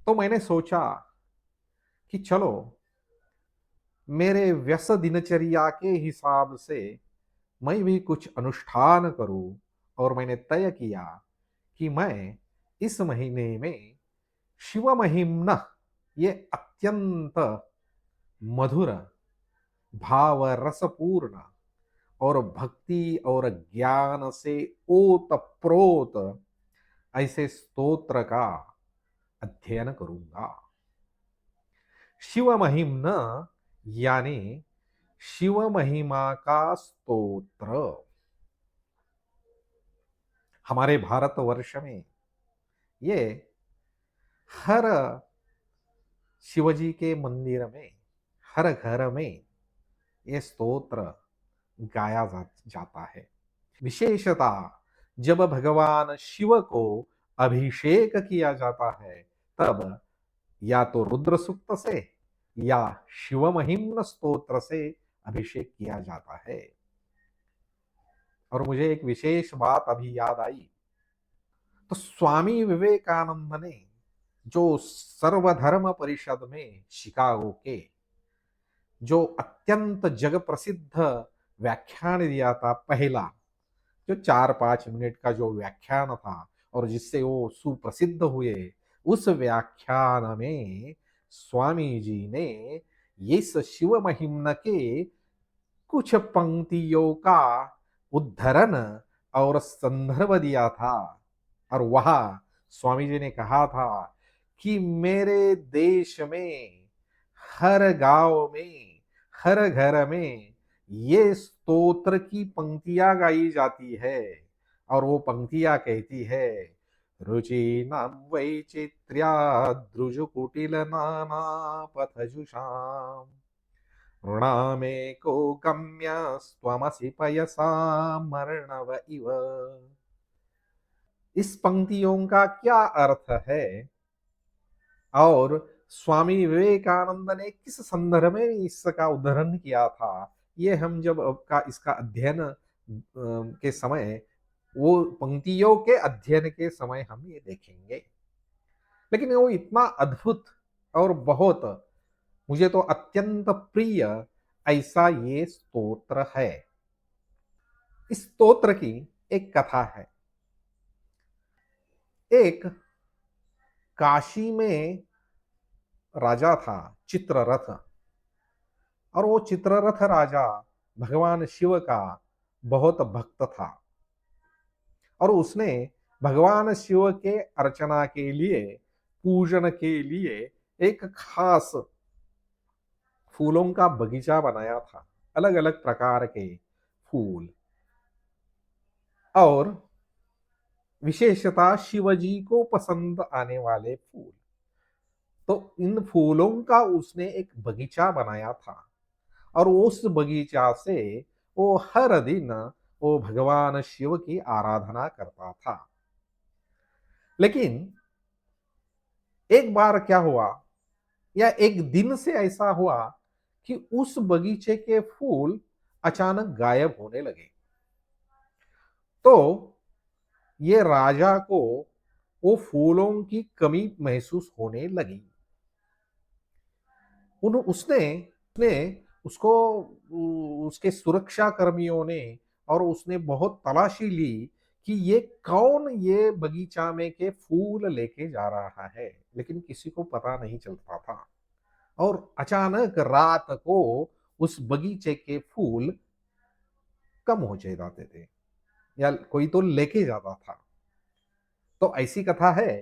तो मैंने सोचा कि चलो मेरे व्यस्त दिनचर्या के हिसाब से मैं भी कुछ अनुष्ठान करूं। और मैंने तय किया कि मैं इस महीने में शिव महिम्न, ये अत्यंत मधुर, भाव रसपूर्ण और भक्ति और ज्ञान से ओतप्रोत ऐसे स्तोत्र का अध्ययन करूंगा। शिव महिम्न यानी शिव महिमा का स्तोत्र। हमारे भारतवर्ष में ये हर शिवजी के मंदिर में, हर घर में ये स्तोत्र गाया जाता है। विशेषता जब भगवान शिव को अभिषेक किया जाता है, तब या तो रुद्र सूक्त से या शिव महिम्न स्तोत्र से अभिषेक किया जाता है। और मुझे एक विशेष बात अभी याद आई। तो स्वामी विवेकानंद ने जो सर्वधर्म परिषद में शिकागो के जो अत्यंत जग प्रसिद्ध व्याख्यान दिया था, पहला जो 4-5 मिनट का जो व्याख्यान था और जिससे वो सुप्रसिद्ध हुए, उस व्याख्यान में स्वामी जी ने इस शिव महिम्न के कुछ पंक्तियों का उद्धरण और संदर्भ दिया था। और वहां स्वामी जी ने कहा था कि मेरे देश में हर गांव में, हर घर में ये स्तोत्र की पंक्तियां गाई जाती है। और वो पंक्तियां कहती है, रुचि नाम वैचित्र्या द्रुज कुटिल नाना पथजुषाम ऋणामेको गम्य स्वमसि पयसा मर्णव इव। इस पंक्तियों का क्या अर्थ है और स्वामी विवेकानंद ने किस संदर्भ में इसका उदाहरण किया था, ये हम जब का इसका अध्ययन के समय, वो पंक्तियों के अध्ययन के समय हम ये देखेंगे। लेकिन वो इतना अद्भुत और बहुत मुझे तो अत्यंत प्रिय ऐसा ये स्तोत्र है। इस स्तोत्र की एक कथा है। एक काशी में राजा था, चित्ररथ। और वो चित्ररथ राजा भगवान शिव का बहुत भक्त था। और उसने भगवान शिव के अर्चना के लिए, पूजन के लिए एक खास फूलों का बगीचा बनाया था, अलग अलग प्रकार के फूल। और विशेषता शिवजी को पसंद आने वाले फूल। तो इन फूलों का उसने एक बगीचा बनाया था। और उस बगीचा से वो हर दिन वो भगवान शिव की आराधना करता था। लेकिन एक बार क्या हुआ, या एक दिन से ऐसा हुआ कि उस बगीचे के फूल अचानक गायब होने लगे। तो ये राजा को वो फूलों की कमी महसूस होने लगी। उसने उसने उसको उसके सुरक्षा कर्मियों ने, और उसने बहुत तलाशी ली कि ये कौन ये बगीचा में के फूल लेके जा रहा है। लेकिन किसी को पता नहीं चलता था। और अचानक रात को उस बगीचे के फूल कम हो जाते थे, या कोई तो लेके जाता था। तो ऐसी कथा है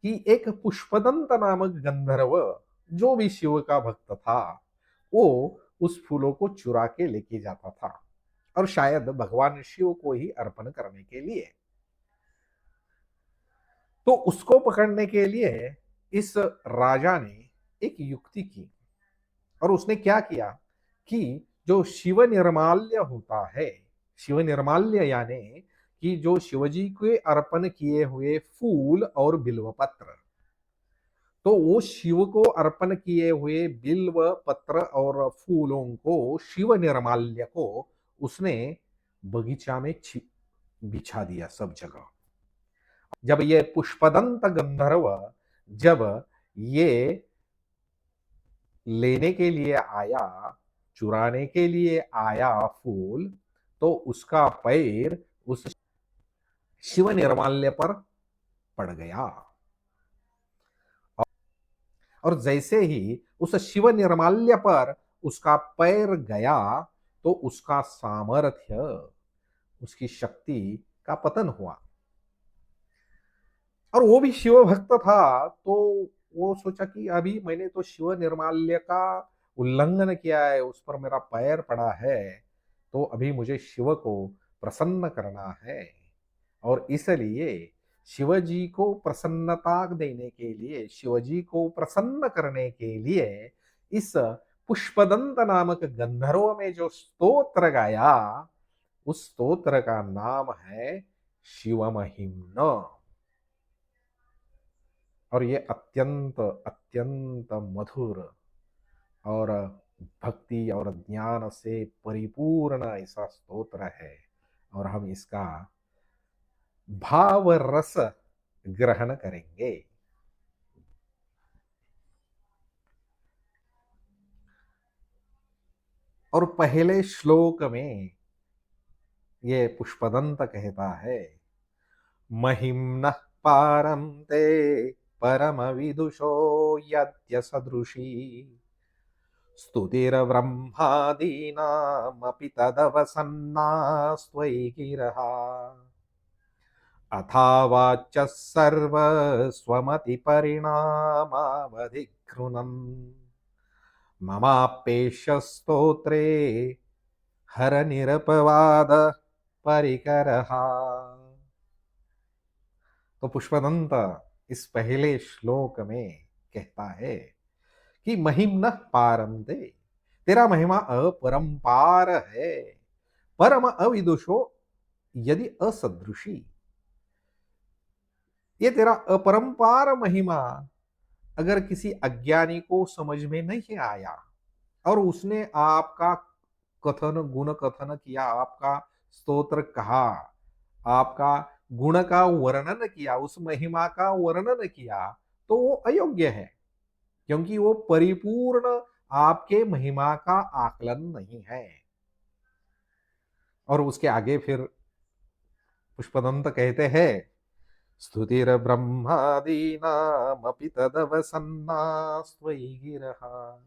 कि एक पुष्पदंत नामक गंधर्व, जो भी शिव का भक्त था, वो उस फूलों को चुरा के लेके जाता था, और शायद भगवान शिव को ही अर्पण करने के लिए। तो उसको पकड़ने के लिए इस राजा ने एक युक्ति की। और उसने क्या किया कि जो शिव निर्माल्य होता है, शिव निर्माल्य यानी कि जो शिवजी के अर्पण किए हुए फूल और बिल्व पत्र, तो वो शिव को अर्पण किए हुए बिल्व पत्र और फूलों को, शिव निर्माल्य को उसने बगीचा में बिछा दिया सब जगह। जब ये पुष्पदंत गंधर्व जब ये लेने के लिए आया, चुराने के लिए आया फूल, तो उसका पैर उस शिव निर्माल्य पर पड़ गया। और जैसे ही उस शिव निर्माल्य पर उसका पैर गया, तो उसका सामर्थ्य, उसकी शक्ति का पतन हुआ। और वो भी शिव भक्त था, तो वो सोचा कि अभी मैंने तो शिव निर्माल्य का उल्लंघन किया है, उस पर मेरा पैर पड़ा है, तो अभी मुझे शिव को प्रसन्न करना है। और इसलिए शिवजी को प्रसन्नता देने के लिए, शिवजी को प्रसन्न करने के लिए इस पुष्पदंत नामक गंधर्व में जो स्तोत्र गाया, उस स्तोत्र का नाम है शिवमहिम्न। और ये अत्यंत अत्यंत मधुर और भक्ति और ज्ञान से परिपूर्ण ऐसा स्तोत्र है। और हम इसका भाव रस ग्रहण करेंगे। और पहले श्लोक में ये पुष्पदंत कहता है, महिम्नः पारं ते परम विदुषो यद्य सदृशी स्तुतिर्ब्रह्मादीनामपि तदवसन्नास्त्वयि गिरः अथावाच्यः सर्वस्वमतिपरिणामावधिकृणन् ममाप्येष्य स्तोत्रे हर निरपवाद परिकरः। तो पुष्पदंत इस पहले श्लोक में कहता है कि महिम्नः पारं ते, तेरा महिमा अपरंपार है, परम अविदुषो यदि असदृशी। ये तेरा अपरंपार महिमा अगर किसी अज्ञानी को समझ में नहीं आया और उसने आपका कथन गुण कथन किया, आपका स्तोत्र कहा, आपका गुण का वर्णन किया, उस महिमा का वर्णन किया, तो वो अयोग्य है, क्योंकि वो परिपूर्ण आपके महिमा का आकलन नहीं है। और उसके आगे फिर पुष्पदंत कहते हैं, स्तुतिर ब्रह्मादीनामपि तदवसन्नास्त्वयि गिरः।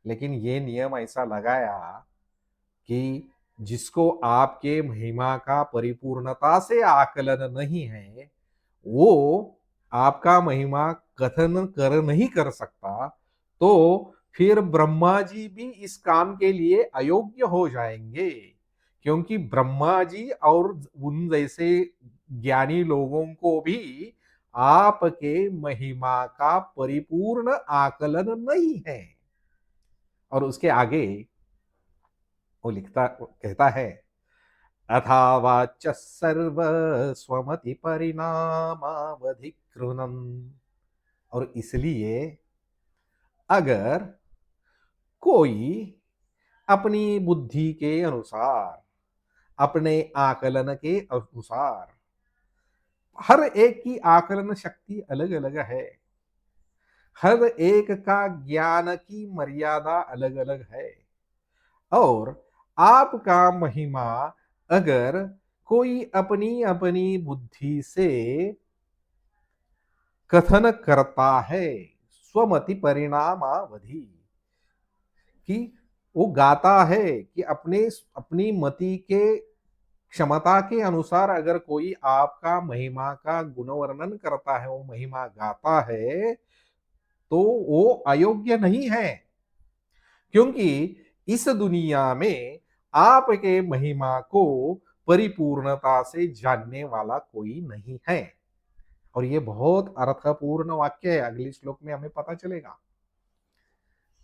लेकिन ये नियम ऐसा लगाया कि जिसको आपके महिमा का परिपूर्णता से आकलन नहीं है, वो आपका महिमा कथन नहीं कर सकता, तो फिर ब्रह्मा जी भी इस काम के लिए अयोग्य हो जाएंगे। क्योंकि ब्रह्मा जी और उन जैसे ज्ञानी लोगों को भी आपके महिमा का परिपूर्ण आकलन नहीं है। और उसके आगे वो कहता है, अथावाच्य सर्वस्वमति परिणामावधिकृणन्। और इसलिए अगर कोई अपनी बुद्धि के अनुसार, अपने आकलन के अनुसार, हर एक की आकलन शक्ति अलग अलग है, हर एक का ज्ञान की मर्यादा अलग अलग है, और आपका महिमा अगर कोई अपनी अपनी बुद्धि से कथन करता है, स्वमति परिणामावधि, कि वो गाता है कि अपनी मति के क्षमता के अनुसार अगर कोई आपका महिमा का गुण वर्णन करता है, वो महिमा गाता है, तो वो अयोग्य नहीं है। क्योंकि इस दुनिया में आपके महिमा को परिपूर्णता से जानने वाला कोई नहीं है। और ये बहुत अर्थपूर्ण वाक्य है, अगले श्लोक में हमें पता चलेगा।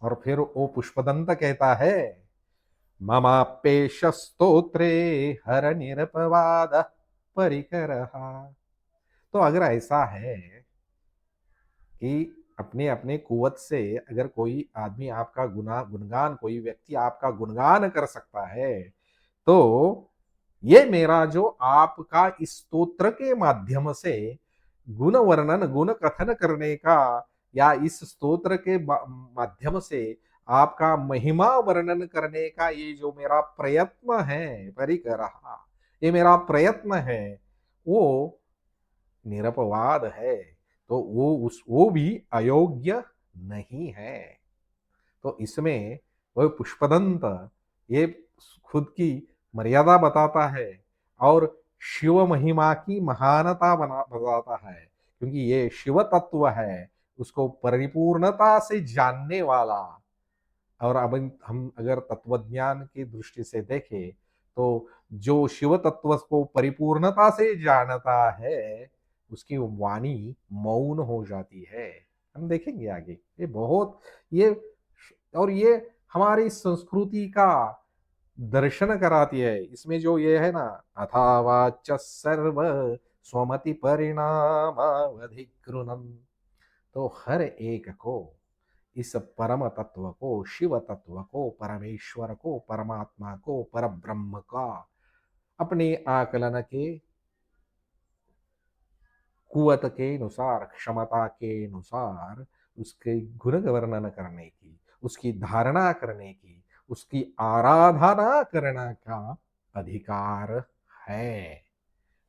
और फिर वो पुष्पदंत कहता है, ममाप्येष स्तोत्रे हर निरपवाद परिकरः। तो अगर ऐसा है कि अपने अपने कुवत से अगर कोई आदमी आपका गुणगान, कोई व्यक्ति आपका गुणगान कर सकता है, तो ये मेरा जो आपका इस स्तोत्र के माध्यम से गुण वर्णन, गुण कथन करने का या इस स्तोत्र के माध्यम से आपका महिमा वर्णन करने का ये जो मेरा प्रयत्न है परिकरहा, ये मेरा प्रयत्न है वो निरपवाद है, तो वो भी अयोग्य नहीं है। तो इसमें वह पुष्पदंत ये खुद की मर्यादा बताता है और शिव महिमा की महानता बना बताता है, क्योंकि ये शिव तत्व है, उसको परिपूर्णता से जानने वाला। और अब हम अगर तत्वज्ञान की दृष्टि से देखें तो जो शिव तत्व को परिपूर्णता से जानता है उसकी वाणी मौन हो जाती है। हम देखेंगे आगे ये बहुत ये और ये हमारी संस्कृति का दर्शन कराती है। इसमें जो ये है ना, अथावाच सर्व स्वमति परिणाम अधिकृणम, तो हर एक को इस परम तत्व को, शिव तत्व को, परमेश्वर को, परमात्मा को, पर ब्रह्म का अपने आकलन के कुवत के अनुसार, क्षमता के अनुसार उसके गुण वर्णन करने की, उसकी धारणा करने की, उसकी आराधना करने का अधिकार है।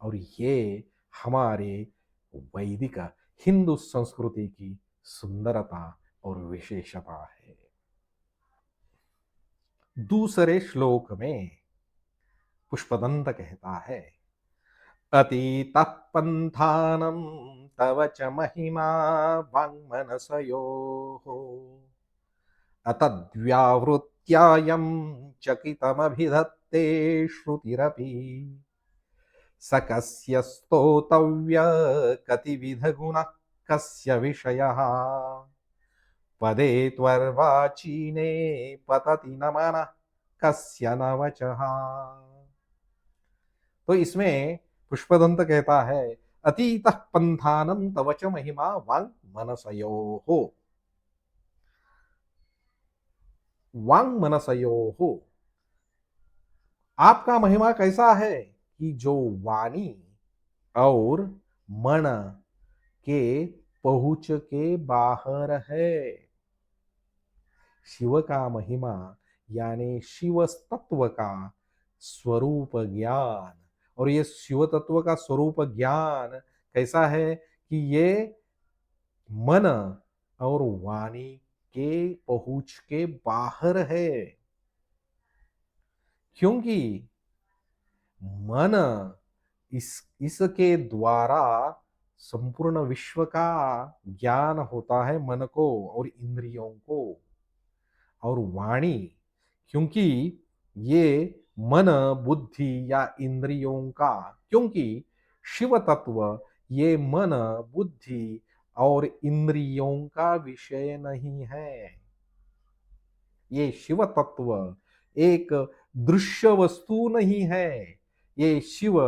और ये हमारे वैदिक हिंदू संस्कृति की सुंदरता और विशेषता है। दूसरे श्लोक में पुष्पदंत कहता है, अतीतः पंथानं तव च महिमा वाङ्मनसयोः, अतद्व्यावृत्यायं चकितमभिधत्ते श्रुतिरपि, स कस्य स्तोतव्य कतिविधगुणः कस्य विषयः, पदे त्वर्वाचीने पतति न मनः कस्य न वचः। तो इसमें पुष्पदंत कहता है, अतीतः पंथानम तवच महिमा वांग मनसयोः, वांग मनसयोः, आपका महिमा कैसा है कि जो वाणी और मन के पहुंच के बाहर है। शिव का महिमा यानी शिव तत्व का स्वरूप ज्ञान, और ये शिव तत्व का स्वरूप ज्ञान कैसा है कि ये मन और वाणी के पहुंच के बाहर है। क्योंकि मन इसके द्वारा संपूर्ण विश्व का ज्ञान होता है, मन को और इंद्रियों को। और वाणी क्योंकि ये मन बुद्धि या इंद्रियों का, क्योंकि शिव तत्व ये मन बुद्धि और इंद्रियों का विषय नहीं है। ये शिव तत्व एक दृश्य वस्तु नहीं है। ये शिव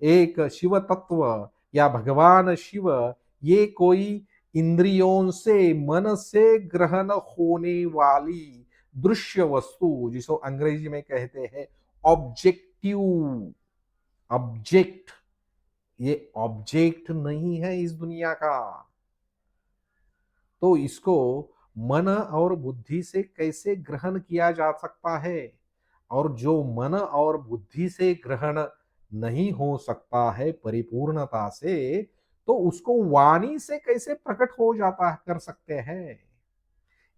एक शिव तत्व या भगवान शिव ये कोई इंद्रियों से मन से ग्रहण होने वाली दृश्य वस्तु, जिसको अंग्रेजी में कहते हैं ऑब्जेक्टिव, ऑब्जेक्ट, ये ऑब्जेक्ट नहीं है इस दुनिया का। तो इसको मन और बुद्धि से कैसे ग्रहण किया जा सकता है? और जो मन और बुद्धि से ग्रहण नहीं हो सकता है परिपूर्णता से, तो उसको वाणी से कैसे प्रकट हो जाता कर सकते हैं?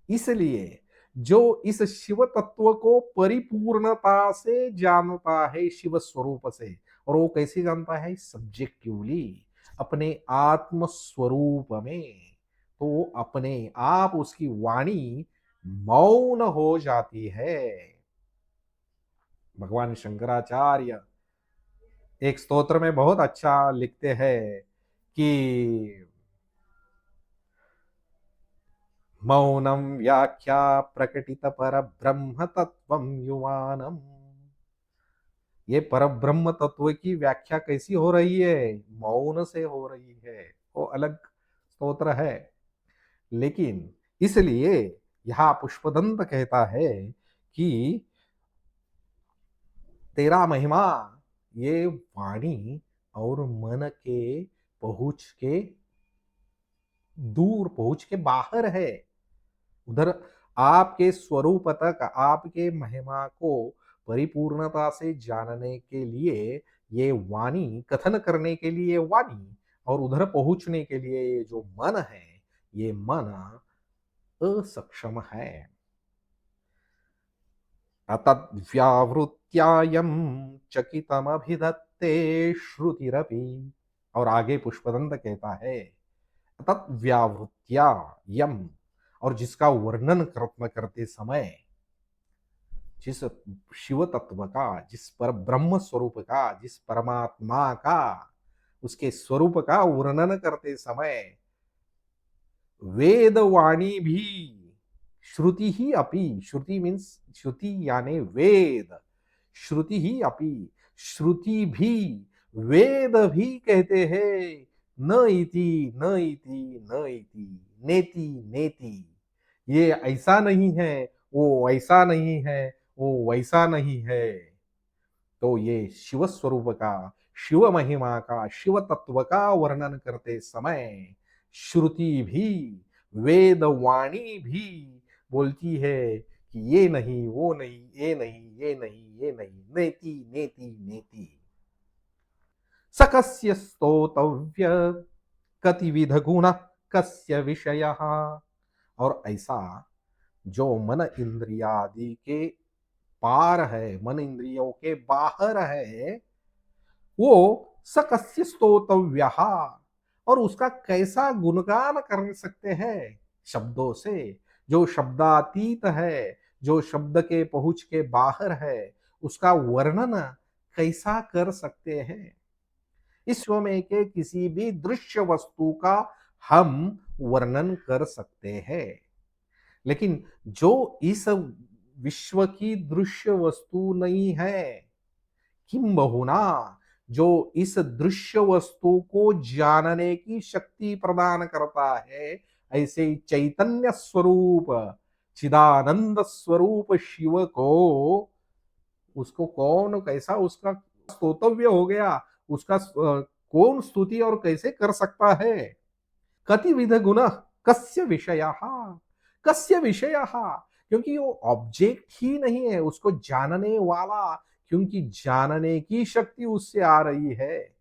इसलिए जो इस शिव तत्व को परिपूर्णता से जानता है शिव स्वरूप से, और वो कैसे जानता है? सब्जेक्टिवली, अपने आत्म स्वरूप में, तो अपने आप उसकी वाणी मौन हो जाती है। भगवान शंकराचार्य एक स्तोत्र में बहुत अच्छा लिखते हैं कि मौनम व्याख्या प्रकटित पर ब्रह्म तत्व युवानम, ये पर ब्रह्म तत्व की व्याख्या कैसी हो रही है? मौन से हो रही है। वो अलग स्तोत्र है, लेकिन इसलिए यहां पुष्पदंत कहता है कि तेरा महिमा ये वाणी और मन के पहुंच के दूर पहुंच के बाहर है। उधर आपके स्वरूप तक, आपके महिमा को परिपूर्णता से जानने के लिए ये वाणी, कथन करने के लिए वाणी, और उधर पहुंचने के लिए ये जो मन है, ये मन असक्षम है। अतद्व्यावृत्यायं चकितमभिधत्ते श्रुतिरपि। और आगे पुष्पदंत कहता है, तत्व्यावृत्या यम, और जिसका वर्णन करते समय, जिस शिव तत्व का, जिस पर ब्रह्म स्वरूप का, जिस परमात्मा का, उसके स्वरूप का वर्णन करते समय वेदवाणी भी, श्रुति ही अपि, श्रुति मीन्स श्रुति यानी वेद, श्रुति ही अपि, श्रुति भी, वेद भी कहते हैं न इति, न इति, न इति, नेति नेति, ये ऐसा नहीं है, वो ऐसा नहीं है, वो वैसा नहीं है। तो ये शिव स्वरूप का, शिव महिमा का, शिव तत्व का वर्णन करते समय श्रुति भी, वेद वाणी भी बोलती है कि ये नहीं, वो नहीं, ये नहीं, ये नहीं, ये नहीं, नेति नेति नेति। सकस्य स्तोतव्य कतिविध गुण कस्य विषयः। और ऐसा जो मन इंद्रियादि के पार है, मन इंद्रियों के बाहर है, वो सकस्य स्तोतव्य, और उसका कैसा गुणगान कर सकते हैं शब्दों से। जो शब्दातीत है, जो शब्द के पहुंच के बाहर है, उसका वर्णन कैसा कर सकते हैं। इस विश्व में के किसी भी दृश्य वस्तु का हम वर्णन कर सकते हैं, लेकिन जो इस विश्व की दृश्य वस्तु नहीं है, किंबहुना जो इस दृश्य वस्तु को जानने की शक्ति प्रदान करता है, ऐसे चैतन्य स्वरूप, चिदानंद स्वरूप शिव को, उसको कौन कैसा, उसका स्तोतव्य हो गया, उसका कौन स्तुति और कैसे कर सकता है। कतिविध गुण कस्य विषयः, कस्य विषयः, क्योंकि वो ऑब्जेक्ट ही नहीं है, उसको जानने वाला, क्योंकि जानने की शक्ति उससे आ रही है।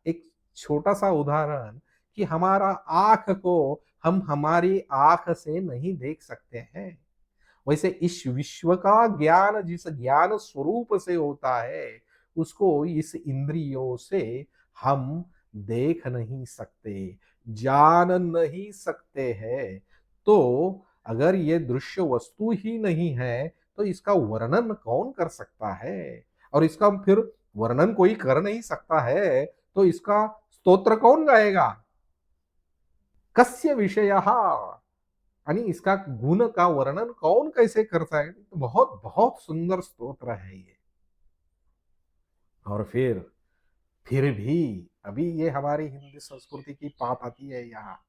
एक छोटा सा उदाहरण, कि हमारा आंख को हम हमारी आंख से नहीं देख सकते हैं, वैसे इस विश्व का ज्ञान जिस ज्ञान स्वरूप से होता है, उसको इस इंद्रियों से हम देख नहीं सकते, जान नहीं सकते हैं। तो अगर ये दृश्य वस्तु ही नहीं है, तो इसका वर्णन कौन कर सकता है, और इसका फिर वर्णन कोई कर नहीं सकता है, तो इसका स्तोत्र कौन गाएगा। कस्य विषयः, यानी इसका गुण का वर्णन कौन कैसे करता है। तो बहुत बहुत सुंदर स्तोत्र है ये। और फिर भी अभी ये हमारी हिंदी संस्कृति की बात आती है यहाँ,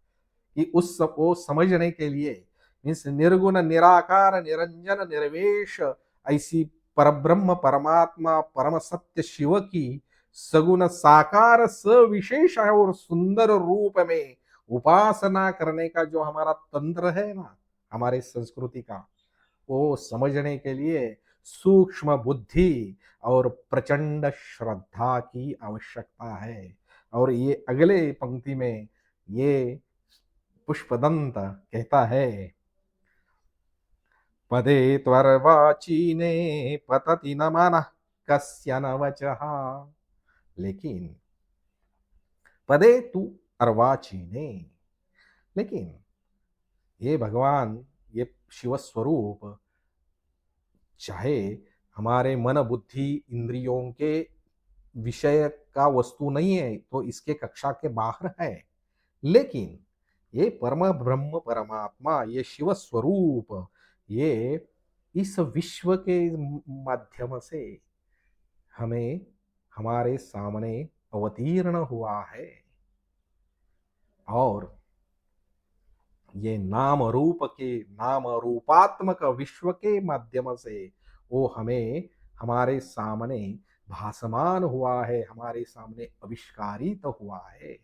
कि उस सब को समझने के लिए, मीन्स निर्गुण निराकार निरंजन निर्वेश, ऐसी परब्रह्म परमात्मा परम सत्य शिव की सगुण साकार सविशेष और सुंदर रूप में उपासना करने का जो हमारा तंत्र है ना, हमारे संस्कृति का, वो समझने के लिए सूक्ष्म बुद्धि और प्रचंड श्रद्धा की आवश्यकता है। और ये अगले पंक्ति में ये पुष्पदंत कहता है, पदे त्वर्वाचीने पतति न मनः कस्य न वचः। लेकिन पदे तु अर्वाचीने, लेकिन ये भगवान, ये शिव स्वरूप चाहे हमारे मन बुद्धि इंद्रियों के विषय का वस्तु नहीं है, तो इसके कक्षा के बाहर है, लेकिन ये परम ब्रह्म परमात्मा, ये शिव स्वरूप, ये इस विश्व के माध्यम से हमें हमारे सामने अवतीर्ण हुआ है। और ये नाम रूपात्मक विश्व के माध्यम से वो हमें हमारे सामने भासमान हुआ है, हमारे सामने आविष्कारित हुआ है।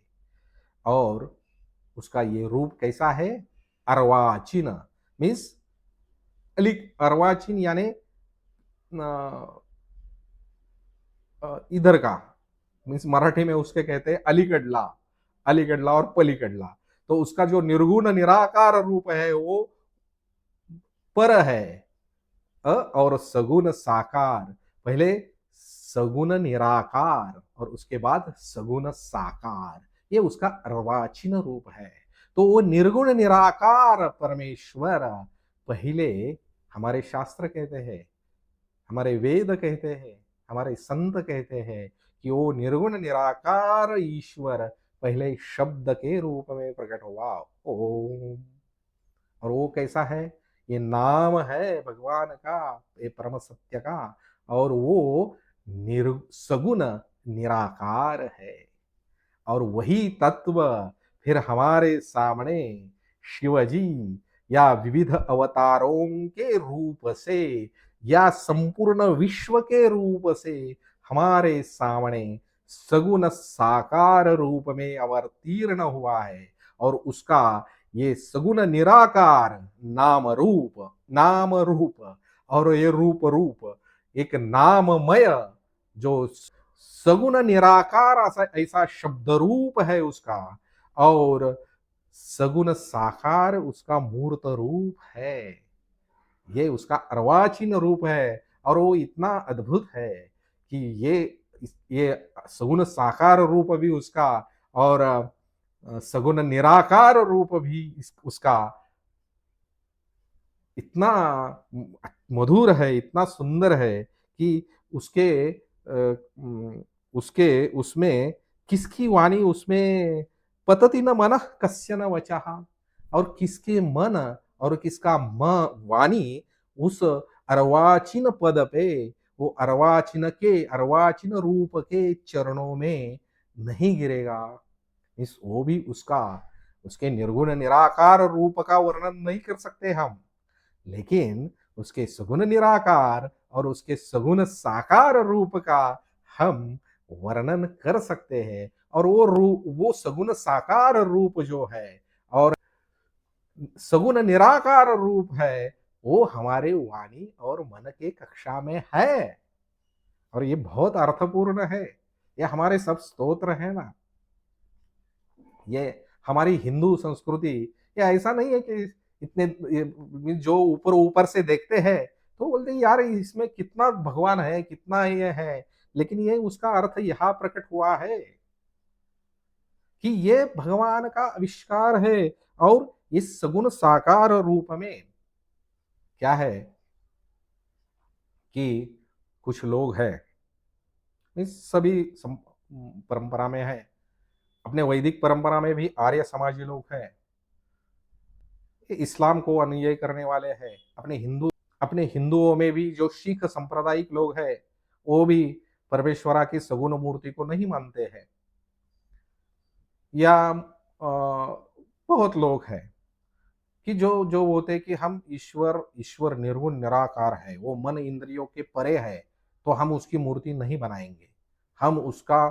और उसका ये रूप कैसा है? अर्वाचीन मीन्स अर्वाचीन यानी इधर का मीन्स मराठी में उसके कहते हैं अलीकडला, अलीकडला और पलीकडला। तो उसका जो निर्गुण निराकार रूप है वो पर है। और सगुण साकार, पहले सगुण निराकार और उसके बाद सगुण साकार, ये उसका अर्वाचीन रूप है। तो वो निर्गुण निराकार परमेश्वर पहले हमारे शास्त्र कहते हैं, हमारे वेद कहते हैं, हमारे संत कहते हैं कि वो निर्गुण निराकार ईश्वर पहले शब्द के रूप में प्रकट हुआ, ओम। और वो कैसा है? ये नाम है भगवान का, ये परम सत्य का। और वो सगुण निराकार है। और वही तत्व फिर हमारे सामने शिवजी या विविध अवतारों के रूप से या संपूर्ण विश्व के रूप से हमारे सामने सगुण साकार रूप में अवतीर्ण हुआ है। और उसका ये सगुण निराकार नाम रूप और ये रूप रूप एक नाममय जो सगुण निराकार ऐसा शब्द रूप है उसका, और सगुण साकार उसका मूर्त रूप है। ये उसका अर्वाचीन रूप है। और वो इतना अद्भुत है कि ये सगुण साकार रूप भी उसका और सगुण निराकार रूप भी उसका इतना मधुर है, इतना सुंदर है कि उसके उसमें किसकी वाणी उसमें पतति न मन कस्य न वचः, और किसके मन और किसका वाणी उस अर्वाचीन पद पे, वो अर्वाचीन रूप के चरणों में नहीं गिरेगा। इस वो भी उसके निर्गुण निराकार रूप का वर्णन नहीं कर सकते हम, लेकिन उसके सगुण निराकार और उसके सगुण साकार रूप का हम वर्णन कर सकते हैं। और वो सगुण साकार रूप जो है और सगुण निराकार रूप है, वो हमारे वाणी और मन के कक्षा में है। और ये बहुत अर्थपूर्ण है। ये हमारे सब स्तोत्र है ना, ये हमारी हिंदू संस्कृति, ये ऐसा नहीं है कि जो ऊपर ऊपर से देखते हैं तो बोलते हैं यार इसमें कितना भगवान है, कितना ये है, लेकिन ये उसका अर्थ यहाँ प्रकट हुआ है कि ये भगवान का आविष्कार है। और इस सगुण साकार रूप में क्या है कि कुछ लोग हैं, इस सभी परंपरा में है, अपने वैदिक परंपरा में भी आर्य समाजी लोग हैं, इस्लाम को अनुयायी करने वाले हैं, अपने हिंदुओं में भी जो सिख सांप्रदायिक लोग हैं वो भी परमेश्वरा की सगुण मूर्ति को नहीं मानते हैं। या बहुत लोग हैं कि जो जो बोलते हैं कि हम ईश्वर निर्गुण निराकार है, वो मन इंद्रियों के परे है, तो हम उसकी मूर्ति नहीं बनाएंगे, हम उसका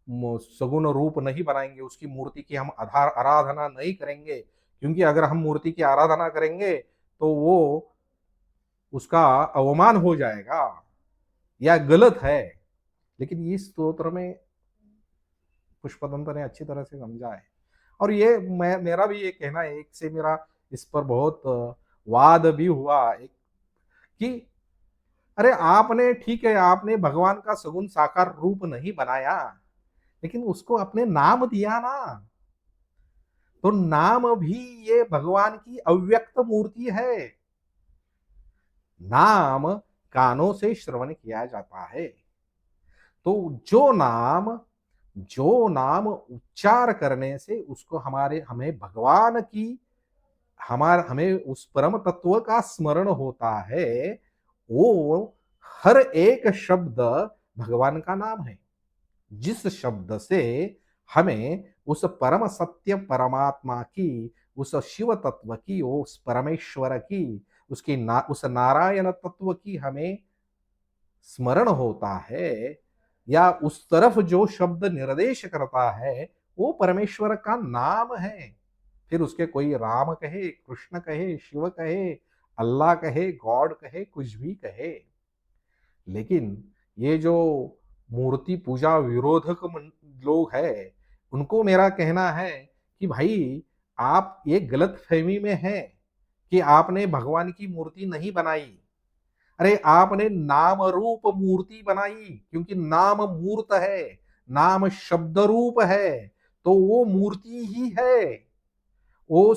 सगुण रूप नहीं बनाएंगे, उसकी मूर्ति की हम आराधना नहीं करेंगे, क्योंकि अगर हम मूर्ति की आराधना करेंगे तो वो उसका अवमान हो जाएगा या गलत है। लेकिन इस स्तोत्र में पुष्पदंत ने अच्छी तरह से समझा है। और ये मेरा भी ये कहना है, एक से मेरा इस पर बहुत वाद भी हुआ एक कि अरे आपने ठीक है, आपने भगवान का सगुण साकार रूप नहीं बनाया, लेकिन उसको अपने नाम दिया ना, तो नाम भी ये भगवान की अव्यक्त मूर्ति है। नाम कानों से श्रवण किया जाता है, तो जो नाम उच्चार करने से उसको हमें भगवान की हमें उस परम तत्व का स्मरण होता है, वो हर एक शब्द भगवान का नाम है। जिस शब्द से हमें उस परम सत्य परमात्मा की, उस शिव तत्व की, उस परमेश्वर की, उस नारायण तत्व की हमें स्मरण होता है, या उस तरफ जो शब्द निर्देश करता है, वो परमेश्वर का नाम है। फिर उसके कोई राम कहे, कृष्ण कहे, शिव कहे, अल्लाह कहे, गॉड कहे, कुछ भी कहे। लेकिन ये जो मूर्ति पूजा विरोधक लोग हैं, उनको मेरा कहना है कि भाई आप ये गलतफहमी में हैं कि आपने भगवान की मूर्ति नहीं बनाई। अरे आपने नाम रूप मूर्ति बनाई, क्योंकि नाम मूर्त है, नाम शब्द रूप है, तो वो मूर्ति ही है। वो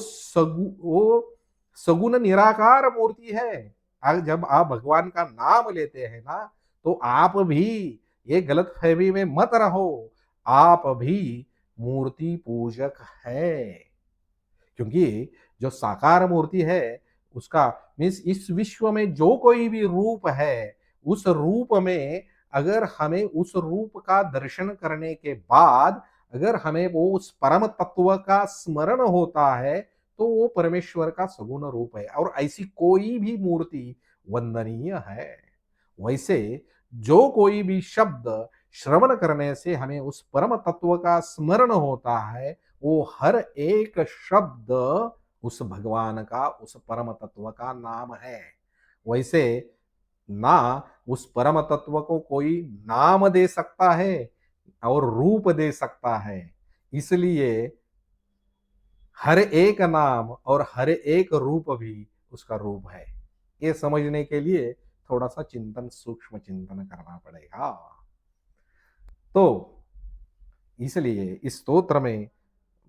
सगुण निराकार मूर्ति है। जब आप भगवान का नाम लेते हैं ना, तो आप भी ये गलत फहमी में मत रहो, आप भी मूर्ति पूजक है। क्योंकि जो साकार मूर्ति है उसका मीन्स इस विश्व में जो कोई भी रूप है, उस रूप में अगर हमें उस रूप का दर्शन करने के बाद अगर हमें वो उस परम तत्व का स्मरण होता है, तो वो परमेश्वर का सगुण रूप है और ऐसी कोई भी मूर्ति वंदनीय है। वैसे जो कोई भी शब्द श्रवण करने से हमें उस परम तत्व का स्मरण होता है, वो हर एक शब्द उस भगवान का, उस परम तत्व का नाम है। वैसे ना उस परम तत्व को कोई नाम दे सकता है और रूप दे सकता है। इसलिए हर एक नाम और हर एक रूप भी उसका रूप है। ये समझने के लिए थोड़ा सा चिंतन, सूक्ष्म चिंतन करना पड़ेगा। तो इसलिए इस स्तोत्र में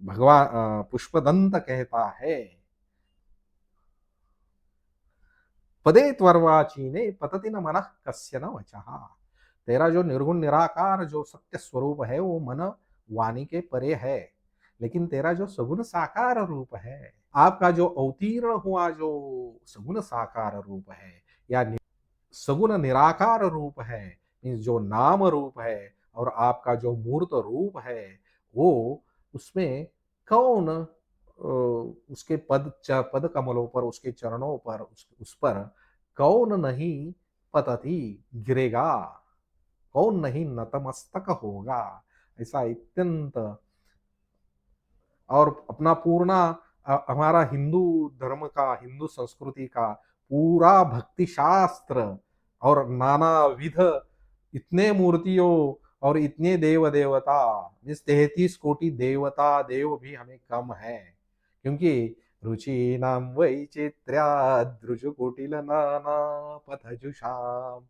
भगवान पुष्पदंत कहता है, पदे त्वर्वाचीने पतति न मनः कस्य न वचः। तेरा जो निर्गुण निराकार जो सत्य स्वरूप है वो मन वाणी के परे है, लेकिन तेरा जो सगुण साकार रूप है, आपका जो अवतीर्ण हुआ जो सगुण साकार रूप है या सगुण निराकार रूप है, मीन्स जो नाम रूप है और आपका जो मूर्त रूप है, वो उसमें कौन उसके पद कमलों पर, उसके चरणों पर, उस पर कौन नहीं पतती गिरेगा, कौन नहीं नतमस्तक होगा। ऐसा अत्यंत और अपना पूर्ण हमारा हिंदू धर्म का, हिंदू संस्कृति का पूरा भक्ति शास्त्र और नाना विध इतने मूर्तियों और इतने देव देवता, इस 33 कोटि देवता देव भी हमें कम है। क्योंकि रुचि नाम वैचित्र्या द्रुजुकुटिल नाना पथजुषाम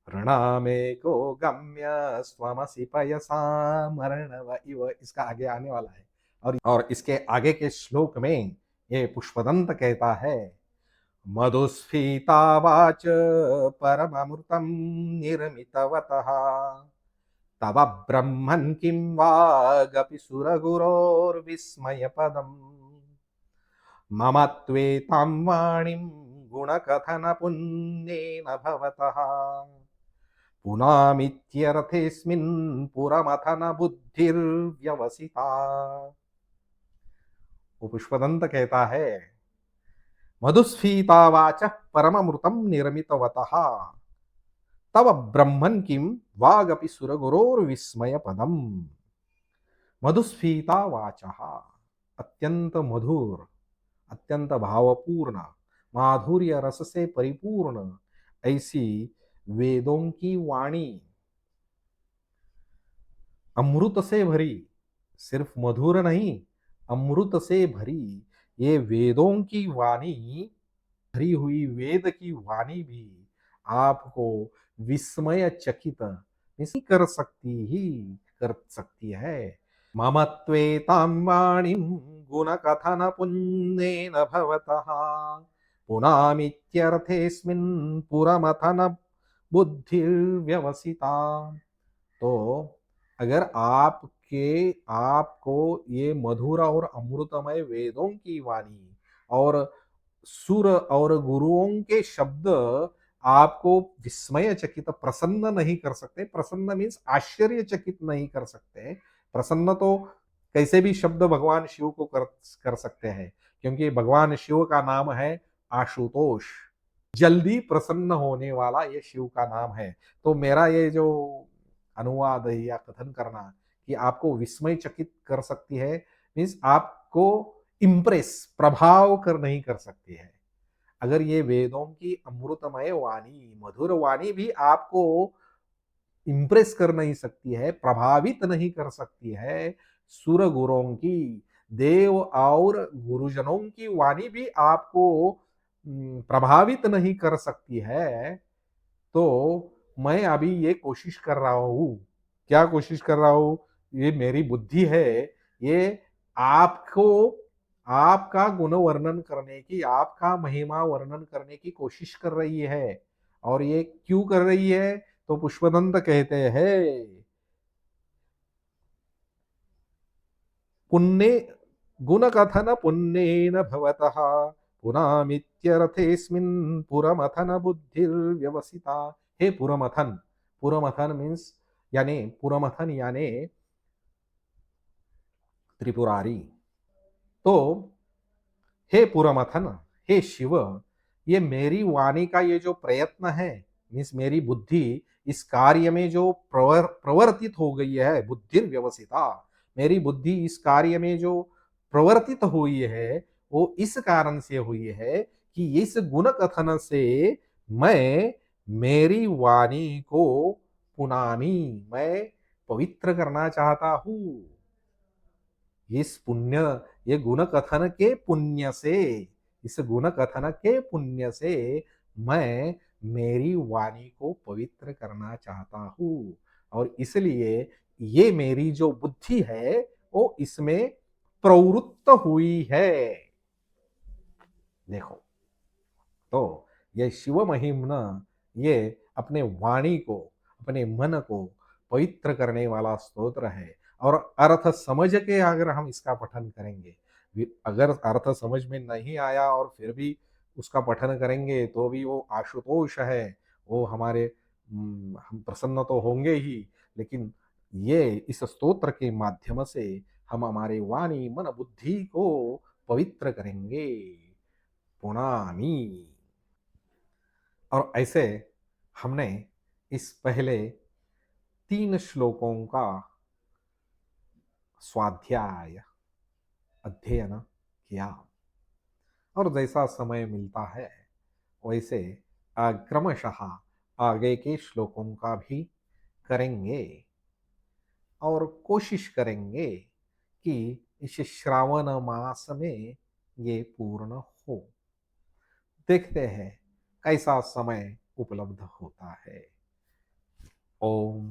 प्रणामे को गम्य स्वमसि पयसा मरणव इव। इसका आगे आने वाला है और इसके आगे के श्लोक में ये पुष्पदंत कहता है, मधुस्फीता वाच परममृतं निर्मितवतः तव ब्रह्मन् किं वागपि सुरगुरोर्विस्मयपदम् मम त्वेतां वाणीं गुणकथनपुण्येन भवतः पुनामित्यर्थेऽस्मिन् पुरमथन बुद्धिर्व्यवसिता। वो पुष्पदंत कहता है, मधुस्फीतावाच परममृतं निर्मितवतः तव ब्रह्मन् किं वागपि सुरगुरोर्विस्मयपदम्। मधुस्फीतावाचः, अत्यंत मधुर, अत्यंत भावपूर्ण, माधुर्य रस से परिपूर्ण ऐसी वेदों की वाणी, अमृत से भरी, सिर्फ मधुर नहीं, अमृत से भरी ये वेदों की वाणी, भरी हुई वेद की वाणी भी आपको विस्मय चकित नहीं कर सकती, ही कर सकती है। ममत्वेतां वाणीं गुणकथन पुण्येन भवतः पुनामित्यर्थेऽस्मिन् पुरमथन बुद्धिर्व्यवसिता। तो अगर आपको ये मधुर और अमृतमय वेदों की वाणी और सुर और गुरुओं के शब्द आपको विस्मय चकित, प्रसन्न नहीं कर सकते। प्रसन्न मीन्स आश्चर्यचकित नहीं कर सकते। प्रसन्न तो कैसे भी शब्द भगवान शिव को कर सकते हैं, क्योंकि भगवान शिव का नाम है आशुतोष, जल्दी प्रसन्न होने वाला ये शिव का नाम है। तो मेरा ये जो अनुवाद या कथन करना कि आपको विस्मय चकित कर सकती है, मीन्स आपको इम्प्रेस प्रभाव कर नहीं कर सकती है। अगर ये वेदों की अमृतमय वाणी, मधुर वाणी भी आपको इम्प्रेस कर नहीं सकती है, प्रभावित नहीं कर सकती है, सुर गुरुओं की, देव और गुरुजनों की वाणी भी आपको प्रभावित नहीं कर सकती है, तो मैं अभी ये कोशिश कर रहा हूँ। क्या कोशिश कर रहा हूँ? ये मेरी बुद्धि है, ये आपको आपका गुण वर्णन करने की, आपका महिमा वर्णन करने की कोशिश कर रही है। और ये क्यों कर रही है? तो पुष्पदंत कहते हैं, पुण्य गुण कथन पुण्येन भवतः पुनामित्यर्थेस्मिन् पुरमथन बुद्धिर्व्यवसिता। हे पुरमथन, पुरमथन मीन्स यानी पुरमथन यानी त्रिपुरारी। तो हे पुरमथन, हे शिव, ये मेरी वाणी का ये जो प्रयत्न है, मीन्स मेरी बुद्धि इस कार्य में जो प्रवर्तित हो गई है, बुद्धि व्यवसिता, मेरी बुद्धि इस कार्य में जो प्रवर्तित हुई है, वो इस कारण से हुई है कि इस गुण कथन से मैं मेरी वाणी को पुनामी, मैं पवित्र करना चाहता हूँ। इस पुण्य, ये गुण कथन के पुण्य से, इस गुण कथन के पुण्य से मैं मेरी वाणी को पवित्र करना चाहता हूँ। और इसलिए ये मेरी जो बुद्धि है वो इसमें प्रवृत्त हुई है। देखो, तो ये शिव महिम्न, ये अपने वाणी को, अपने मन को पवित्र करने वाला स्तोत्र है। और अर्थ समझ के अगर हम इसका पठन करेंगे, अगर अर्थ समझ में नहीं आया और फिर भी उसका पठन करेंगे तो भी वो आशुतोष है, वो हमारे हम प्रसन्न तो होंगे ही, लेकिन ये इस स्तोत्र के माध्यम से हम हमारे वाणी मन बुद्धि को पवित्र करेंगे। पुनामी। और ऐसे हमने इस पहले 3 श्लोकों का स्वाध्याय, अध्ययन किया। और जैसा समय मिलता है वैसे क्रमशः आगे के श्लोकों का भी करेंगे और कोशिश करेंगे कि इस श्रावण मास में ये पूर्ण हो। देखते हैं कैसा समय उपलब्ध होता है। ओम